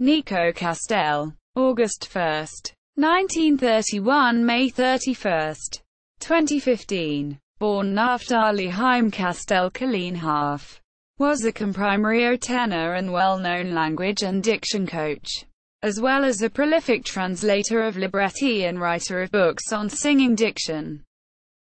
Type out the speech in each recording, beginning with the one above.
Nico Castel, August 1, 1931 – May 31, 2015. Born Naftali Chaim Castel Kalinhoff, was a comprimario tenor and well-known language and diction coach, as well as a prolific translator of libretti and writer of books on singing diction.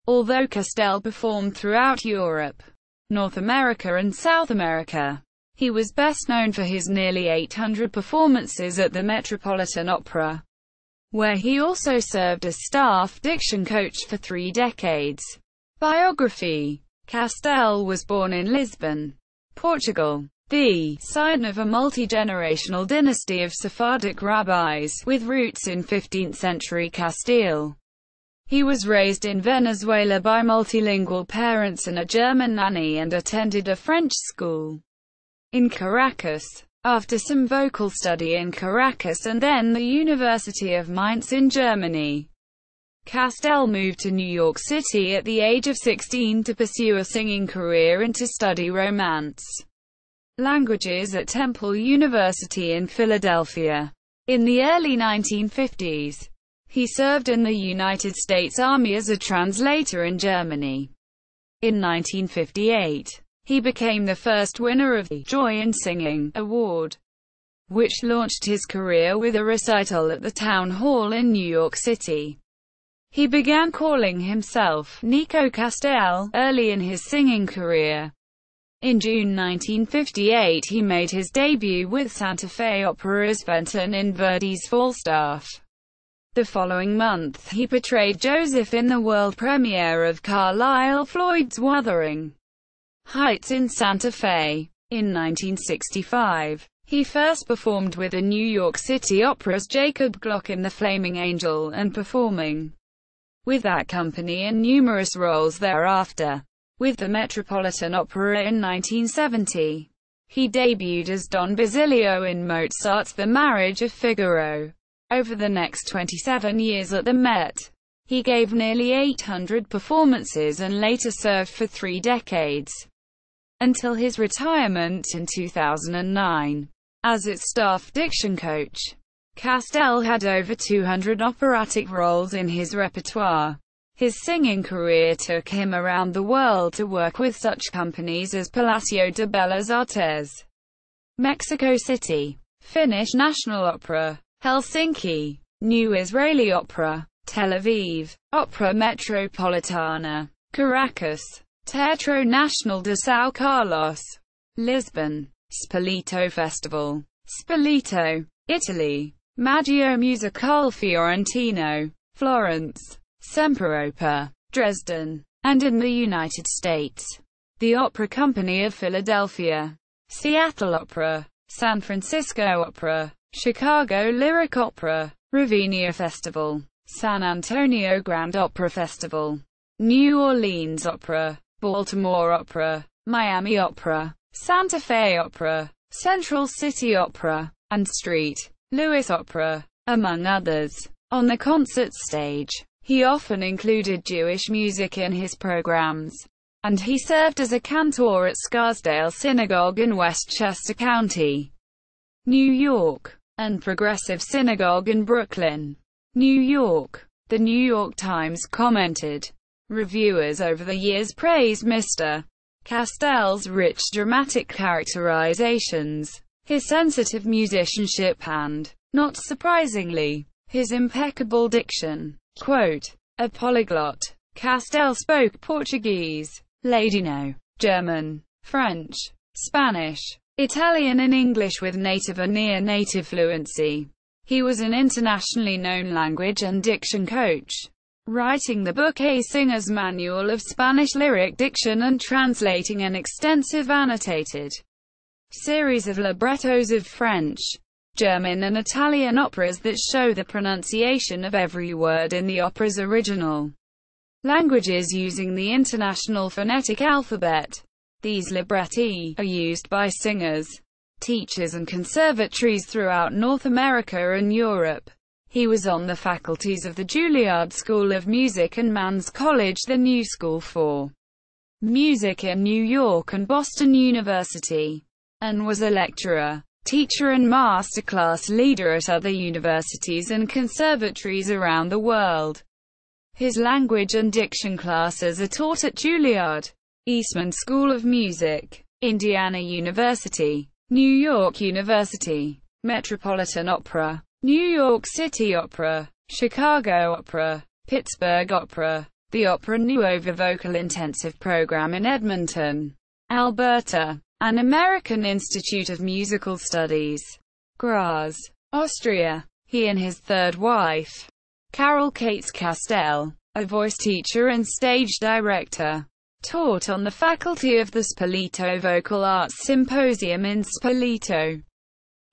Although Castel performed throughout Europe, North America and South America, he was best known for his nearly 800 performances at the Metropolitan Opera, where he also served as staff diction coach for 3 decades. Biography. Castel was born in Lisbon, Portugal, the site of a multi-generational dynasty of Sephardic rabbis, with roots in 15th-century Castile. He was raised in Venezuela by multilingual parents and a German nanny, and attended a French school in Caracas. After some vocal study in Caracas and then the University of Mainz in Germany, Castel moved to New York City at the age of 16 to pursue a singing career and to study Romance languages at Temple University in Philadelphia. In the early 1950s, he served in the United States Army as a translator in Germany. In 1958, he became the first winner of the Joy in Singing award, which launched his career with a recital at the Town Hall in New York City. He began calling himself Nico Castel early in his singing career. In June 1958 he made his debut with Santa Fe Opera's Fenton in Verdi's Falstaff. The following month he portrayed Joseph in the world premiere of Carlyle Floyd's Wuthering Heights in Santa Fe. In 1965, he first performed with the New York City Opera's Jacob Glock in The Flaming Angel, and performing with that company in numerous roles thereafter. With the Metropolitan Opera in 1970, he debuted as Don Basilio in Mozart's The Marriage of Figaro. Over the next 27 years at the Met, he gave nearly 800 performances and later served for 3 decades, until his retirement in 2009. As its staff diction coach, Castel had over 200 operatic roles in his repertoire. His singing career took him around the world to work with such companies as Palacio de Bellas Artes, Mexico City, Finnish National Opera, Helsinki, New Israeli Opera, Tel Aviv, Opera Metropolitana, Caracas, Teatro Nacional de São Carlos, Lisbon, Spoleto Festival, Spoleto, Italy, Maggio Musicale Fiorentino, Florence, Semperoper, Dresden, and in the United States, the Opera Company of Philadelphia, Seattle Opera, San Francisco Opera, Chicago Lyric Opera, Ravinia Festival, San Antonio Grand Opera Festival, New Orleans Opera, Baltimore Opera, Miami Opera, Santa Fe Opera, Central City Opera, and St. Louis Opera, among others. On the concert stage, he often included Jewish music in his programs, and he served as a cantor at Scarsdale Synagogue in Westchester County, New York, and Progressive Synagogue in Brooklyn, New York. The New York Times commented, "Reviewers over the years praised Mr. Castel's rich dramatic characterizations, his sensitive musicianship and, not surprisingly, his impeccable diction." Quote, "A polyglot, Castel spoke Portuguese, Ladino, German, French, Spanish, Italian and English with native or near-native fluency. He was an internationally known language and diction coach, writing the book A Singer's Manual of Spanish Lyric Diction and translating an extensive annotated series of librettos of French, German and Italian operas that show the pronunciation of every word in the opera's original languages using the International Phonetic Alphabet. These libretti are used by singers, teachers and conservatories throughout North America and Europe. He was on the faculties of the Juilliard School of Music and Mannes College, the New School for Music in New York and Boston University, and was a lecturer teacher and masterclass leader at other universities and conservatories around the world. His language and diction classes are taught at Juilliard, Eastman School of Music, Indiana University, New York University, Metropolitan Opera, New York City Opera, Chicago Opera, Pittsburgh Opera, the Opera Nuova Vocal Intensive Program in Edmonton, Alberta, and American Institute of Musical Studies, Graz, Austria. He and his third wife, Carol Kates Castel, a voice teacher and stage director, taught on the faculty of the Spoleto Vocal Arts Symposium in Spoleto,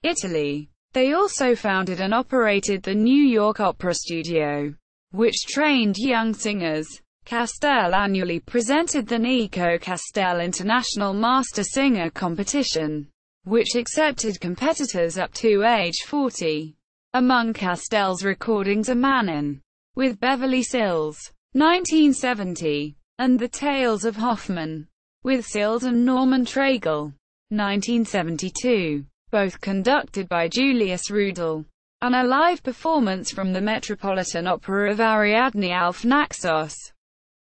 Italy. They also founded and operated the New York Opera Studio, which trained young singers. Castel annually presented the Nico Castel International Master Singer Competition, which accepted competitors up to age 40. Among Castel's recordings are Manin, with Beverly Sills, 1970, and The Tales of Hoffman, with Sills and Norman Treigle, 1972, both conducted by Julius Rudel, and a live performance from the Metropolitan Opera of Ariadne auf Naxos,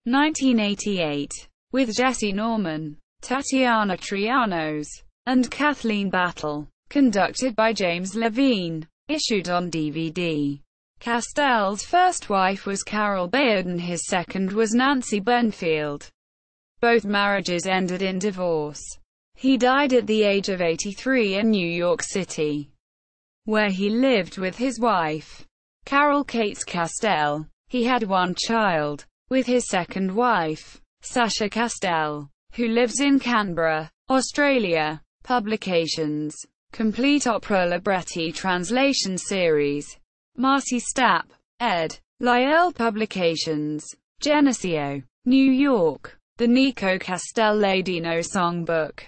1988, with Jesse Norman, Tatiana Trianos, and Kathleen Battle, conducted by James Levine, issued on DVD. Castel's first wife was Carol Bayard and his second was Nancy Benfield. Both marriages ended in divorce. He died at the age of 83 in New York City, where he lived with his wife, Carol Kates Castel. He had one child with his second wife, Sasha Castel, who lives in Canberra, Australia. Publications: Complete Opera Libretti Translation Series, Marcy Stapp, ed. Lyell Publications, Geneseo, New York. The Nico Castel Ladino Songbook,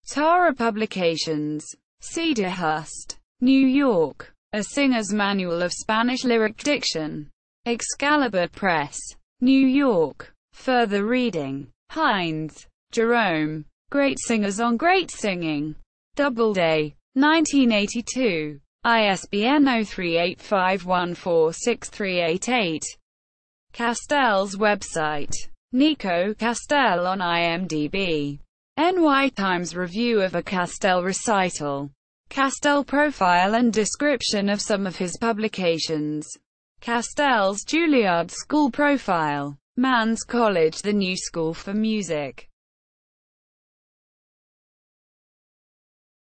Tara Publications, Cedarhurst, New York. A Singer's Manual of Spanish Lyric Diction, Excalibur Press, New York. Further reading: Hines, Jerome. Great Singers on Great Singing. Doubleday, 1982. ISBN 0385146388. Castel's website. Nico Castel on IMDb. NY Times Review of a Castel Recital. Castel profile and description of some of his publications. Castel's Juilliard School profile. Mannes College, the New School for Music.